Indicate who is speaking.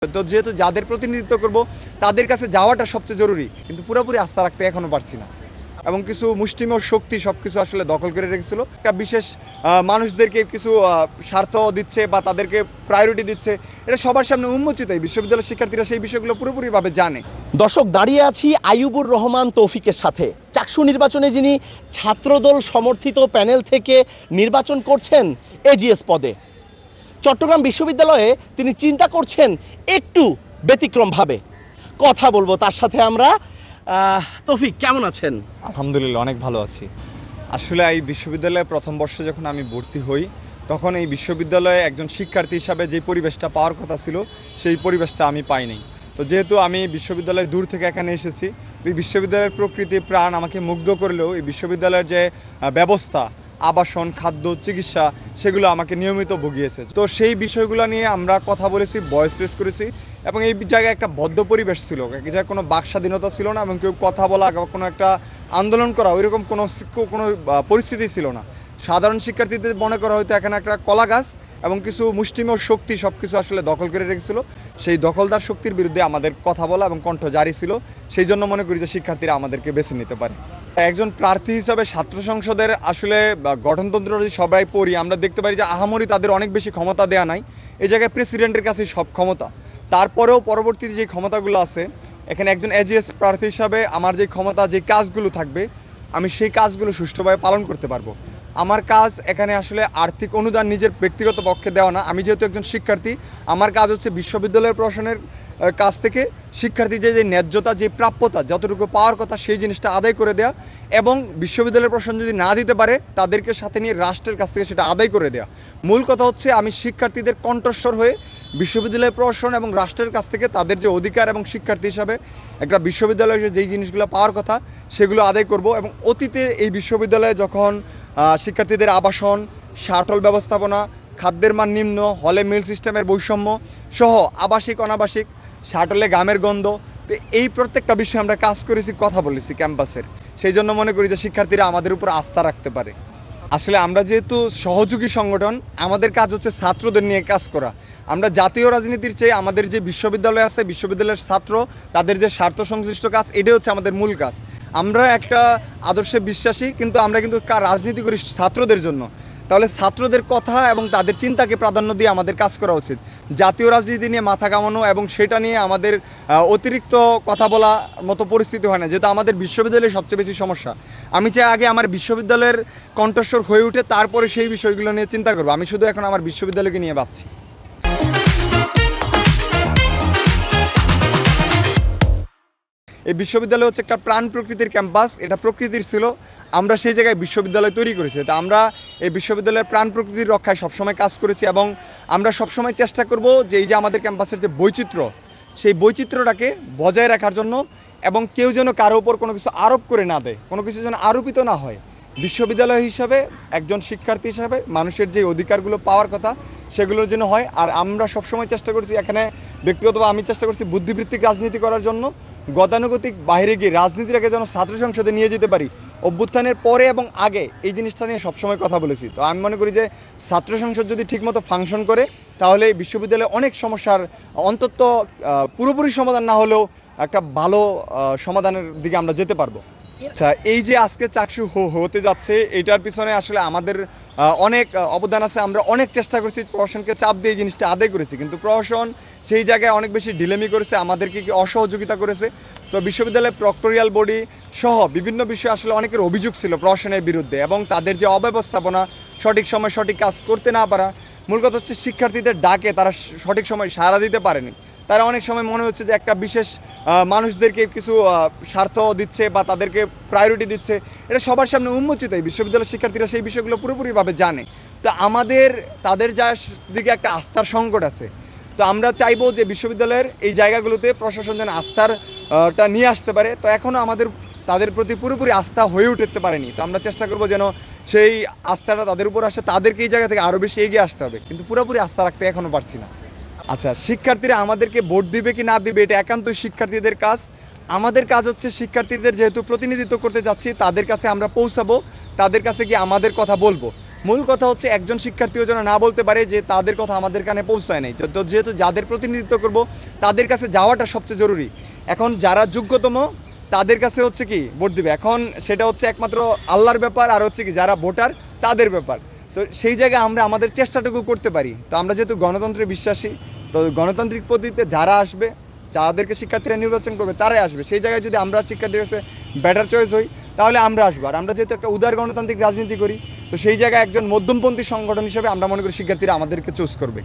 Speaker 1: তো যেহেতু যাদের প্রতিনিধিত্ব করব তাদের কাছে যাওয়াটা সবচেয়ে জরুরি, কিন্তু পুরোপুরি আস্থা রাখতে এখনো পারছি না। এবং কিছু মুষ্টিমেয় শক্তি সবকিছু আসলে দখল করে রেখেছিল। একটা বিশেষ মানুষদেরকে কিছু স্বার্থ দিচ্ছে বা তাদেরকে প্রায়োরিটি দিচ্ছে, এটা সবার সামনে উন্মোচিত। এই বিশ্ববিদ্যালয়ের শিক্ষার্থীরা সেই বিষয়গুলো পুরোপুরিভাবে জানে।
Speaker 2: দর্শক, দাঁড়িয়ে আছি আইয়ুবুর রহমান তৌফিকের সাথে। চাকসু নির্বাচনে যিনি ছাত্রদল সমর্থিত প্যানেল থেকে নির্বাচন করছেন এজিএস পদে, চট্টগ্রাম বিশ্ববিদ্যালয়ে তিনি চিন্তা করছেন একটু ব্যতিক্রমভাবে। কথা বলবো তার সাথে আমরা। তৌফিক, কেমন আছেন?
Speaker 1: আলহামদুলিল্লাহ, অনেক ভালো আছি। আসলে এই বিশ্ববিদ্যালয়ে প্রথম বর্ষে যখন আমি ভর্তি হই, তখন এই বিশ্ববিদ্যালয়ে একজন শিক্ষার্থী হিসাবে যে পরিবেশটা পাওয়ার কথা ছিল, সেই পরিবেশটা আমি পাইনি। তো যেহেতু আমি বিশ্ববিদ্যালয়ে দূর থেকে এখানে এসেছি, তো এই বিশ্ববিদ্যালয়ের প্রকৃতি প্রাণ আমাকে মুগ্ধ করলেও এই বিশ্ববিদ্যালয়ের যে ব্যবস্থা, আবাসন, খাদ্য, চিকিৎসা, সেগুলো আমাকে নিয়মিত ভুগিয়েছে। তো সেই বিষয়গুলো নিয়ে আমরা কথা বলেছি, ভয়েস রেজ করেছি, এবং এই জায়গায় একটা বদ্ধ পরিবেশ ছিল। এক জায়গায় কোনো বাক স্বাধীনতা ছিল না, এবং কেউ কথা বলা বা কোনো একটা আন্দোলন করা ওইরকম কোনো পরিস্থিতি ছিল না। সাধারণ শিক্ষার্থীদের মনে করা হয়তো এখানে একটা কলা গাছ এবং কিছু মুষ্টিমেয় শক্তি সব কিছু আসলে দখল করে রেখেছিল। সেই দখলদার শক্তির বিরুদ্ধে আমাদের কথা বলা এবং কণ্ঠ জারি ছিল। সেই জন্য মনে করি যে শিক্ষার্থীরা আমাদেরকে বেছে নিতে পারে। একজন প্রার্থী হিসাবে ছাত্র সংসদের আসলে গঠনতন্ত্র যদি সবাই পড়ি, আমরা দেখতে পারি যে আহামরি তাদের অনেক বেশি ক্ষমতা দেওয়া নাই। এই জায়গায় প্রেসিডেন্টের কাছে সব ক্ষমতা। তারপরেও পরবর্তীতে যে ক্ষমতাগুলো আছে, এখানে একজন এজিএস প্রার্থী হিসাবে আমার যে ক্ষমতা, যে কাজগুলো থাকবে, আমি সেই কাজগুলো সুষ্ঠুভাবে পালন করতে পারবো। আমার কাজ এখানে আসলে আর্থিক অনুদান নিজের ব্যক্তিগত পক্ষে দেওয়া না। আমি যেহেতু একজন শিক্ষার্থী, আমার কাজ হচ্ছে বিশ্ববিদ্যালয় প্রশাসনের কাছ থেকে শিক্ষার্থীদের যে ন্যায্যতা, যে প্রাপ্যতা, যতটুকু পাওয়ার কথা সেই জিনিসটা আদায় করে দেওয়া, এবং বিশ্ববিদ্যালয় প্রশাসন যদি না দিতে পারে তাদেরকে সাথে নিয়ে রাষ্ট্রের কাছ থেকে সেটা আদায় করে দেওয়া। মূল কথা হচ্ছে আমি শিক্ষার্থীদের কণ্ঠস্বর হয়ে বিশ্ববিদ্যালয় প্রশাসন এবং রাষ্ট্রের কাছ থেকে তাদের যে অধিকার এবং শিক্ষার্থী হিসাবে একটা বিশ্ববিদ্যালয়ের যেই জিনিসগুলো পাওয়ার কথা সেগুলো আদায় করব। এবং অতীতে এই বিশ্ববিদ্যালয়ে যখন শিক্ষার্থীদের আবাসন, শাটল ব্যবস্থাপনা, খাদ্যের মান নিম্ন, হলে মিল সিস্টেমের বৈষম্য সহ আবাসিক অনাবাসিক, শাটলে গামের গন্ধ, তো এই প্রত্যেকটা বিষয়ে আমরা কাজ করেছি, কথা বলেছি ক্যাম্পাসের। সেই জন্য মনে করি যে শিক্ষার্থীরা আমাদের উপর আস্থা রাখতে পারে। আসলে আমরা যেহেতু সহযোগী সংগঠন, আমাদের কাজ হচ্ছে ছাত্রদের নিয়ে কাজ করা। আমরা জাতীয় রাজনীতির চেয়ে আমাদের যে বিশ্ববিদ্যালয় আছে, বিশ্ববিদ্যালয়ের ছাত্র, তাদের যে স্বার্থ সংশ্লিষ্ট কাজ, এটাই হচ্ছে আমাদের মূল কাজ। আমরা একটা আদর্শে বিশ্বাসী, কিন্তু আমরা রাজনীতি করি ছাত্রদের জন্য। তাহলে ছাত্রদের কথা এবং তাদের চিন্তাকে প্রাধান্য দিয়ে আমাদের কাজ করা উচিত। জাতীয় রাজনীতি নিয়ে মাথা কামানো এবং সেটা নিয়ে আমাদের অতিরিক্ত কথা বলা মতো পরিস্থিতি হয় না, যেহেতু আমাদের বিশ্ববিদ্যালয়ে সবচেয়ে বেশি সমস্যা। আমি চাই আগে আমার বিশ্ববিদ্যালয়ের কণ্ঠস্বর হয়ে উঠে তারপরে সেই বিষয়গুলো নিয়ে চিন্তা করবো। আমি শুধু এখন আমার বিশ্ববিদ্যালয়কে নিয়ে ভাবছি। এই বিশ্ববিদ্যালয় হচ্ছে একটা প্রাণ প্রকৃতির ক্যাম্পাস। এটা প্রকৃতির ছিল, আমরা সেই জায়গায় বিশ্ববিদ্যালয় তৈরি করেছি। তা আমরা এই বিশ্ববিদ্যালয়ের প্রাণ প্রকৃতির রক্ষায় সবসময় কাজ করেছি, এবং আমরা সবসময় চেষ্টা করব যে এই যে আমাদের ক্যাম্পাসের যে বৈচিত্র্য, সেই বৈচিত্র্যটাকে বজায় রাখার জন্য, এবং কেউ যেন কারো উপর কোনো কিছু আরোপ করে না দেয়, কোনো কিছু যেন আরোপিত না হয়। বিশ্ববিদ্যালয় হিসাবে একজন শিক্ষার্থী হিসাবে মানুষের যে অধিকারগুলো পাওয়ার কথা সেগুলোর জন্য হয়। আর আমরা সবসময় চেষ্টা করছি, এখানে ব্যক্তিগতভাবে আমি চেষ্টা করছি বুদ্ধিবৃত্তিক রাজনীতি করার জন্য, গতানুগতিক বাইরে গিয়ে রাজনীতিটাকে যেন ছাত্র সংসদে নিয়ে যেতে পারি। অভ্যুত্থানের পরে এবং আগে এই জিনিসটা নিয়ে সবসময় কথা বলেছি। তো আমি মনে করি যে ছাত্র সংসদ যদি ঠিকমতো ফাংশন করে, তাহলে বিশ্ববিদ্যালয়ে অনেক সমস্যার অন্তত পুরোপুরি সমাধান না হলেও একটা ভালো সমাধানের দিকে আমরা যেতে পারবো। আচ্ছা, এই যে আজকে চাকসু হতে যাচ্ছে, এটার পিছনে আসলে আমাদের অনেক অবদান আছে। আমরা অনেক চেষ্টা করেছি, প্রশাসনকে চাপ দিয়ে এই জিনিসটা আদায় করেছি, কিন্তু প্রশাসন সেই জায়গায় অনেক বেশি ঢিলেমি করেছে, আমাদেরকে অসহযোগিতা করেছে। তো বিশ্ববিদ্যালয়ের প্রক্টোরিয়াল বডি সহ বিভিন্ন বিষয়ে আসলে অনেকের অভিযোগ ছিল প্রশাসনের বিরুদ্ধে, এবং তাদের যে অব্যবস্থাপনা, সঠিক সময় সঠিক কাজ করতে না পারা। মূল কথা হচ্ছে শিক্ষার্থীদের ডাকে তারা সঠিক সময় সাড়া দিতে পারেনি। তারা অনেক সময় মনে হচ্ছে যে একটা বিশেষ মানুষদেরকে কিছু স্বার্থ দিচ্ছে বা তাদেরকে প্রায়োরিটি দিচ্ছে, এটা সবার সামনে উন্মোচিত। এই বিশ্ববিদ্যালয়ের শিক্ষার্থীরা সেই বিষয়গুলো পুরোপুরিভাবে জানে। তো আমাদের তাদের যার দিকে একটা আস্থার সংকট আছে। তো আমরা চাইবো যে বিশ্ববিদ্যালয়ের এই জায়গাগুলোতে প্রশাসন যেন আস্থারটা নিয়ে আসতে পারে। তো এখনও আমাদের তাদের প্রতি পুরোপুরি আস্থা হয়ে উঠতে পারেনি। তো আমরা চেষ্টা করবো যেন সেই আস্থাটা তাদের উপর আসে, তাদেরকে এই জায়গা থেকে আরও বেশি এগিয়ে আসতে হবে, কিন্তু পুরোপুরি আস্থা রাখতে এখনও পারছি না। আচ্ছা, শিক্ষার্থীরা আমাদেরকে ভোট দিবে কি না দিবে এটা একান্তই শিক্ষার্থীদের কাজ। আমাদের কাজ হচ্ছে শিক্ষার্থীদের যেহেতু প্রতিনিধিত্ব করতে যাচ্ছি, তাদের কাছে আমরা পৌঁছাবো, তাদের কাছে গিয়ে আমাদের কথা বলবো। মূল কথা হচ্ছে একজন শিক্ষার্থীও যেন না বলতে পারে যে তাদের কথা আমাদের কানে পৌঁছায় নাই। তো যেহেতু যাদের প্রতিনিধিত্ব করব তাদের কাছে যাওয়াটা সবচেয়ে জরুরি। এখন যারা যোগ্যতম তাদের কাছে হচ্ছে কি ভোট দিবে, এখন সেটা হচ্ছে একমাত্র আল্লাহর ব্যাপার, আর হচ্ছে কি যারা ভোটার তাদের ব্যাপার। তো সেই জায়গায় আমরা আমাদের চেষ্টাটুকু করতে পারি। তো আমরা যেহেতু গণতন্ত্রে বিশ্বাসী, তো গণতান্ত্রিক পদ্ধতিতে যারা আসবে, যাদেরকে শিক্ষার্থীরা নির্বাচন করবে তারাই আসবে। সেই জায়গায় যদি আমরা শিক্ষার্থীর কাছে বেটার চয়েস হই তাহলে আমরা আসবো। আর আমরা যেহেতু একটা উদার গণতান্ত্রিক রাজনীতি করি, তো সেই জায়গায় একজন মধ্যমপন্থী সংগঠন হিসেবে আমরা মনে করি শিক্ষার্থীরা আমাদেরকে চুজ করবে।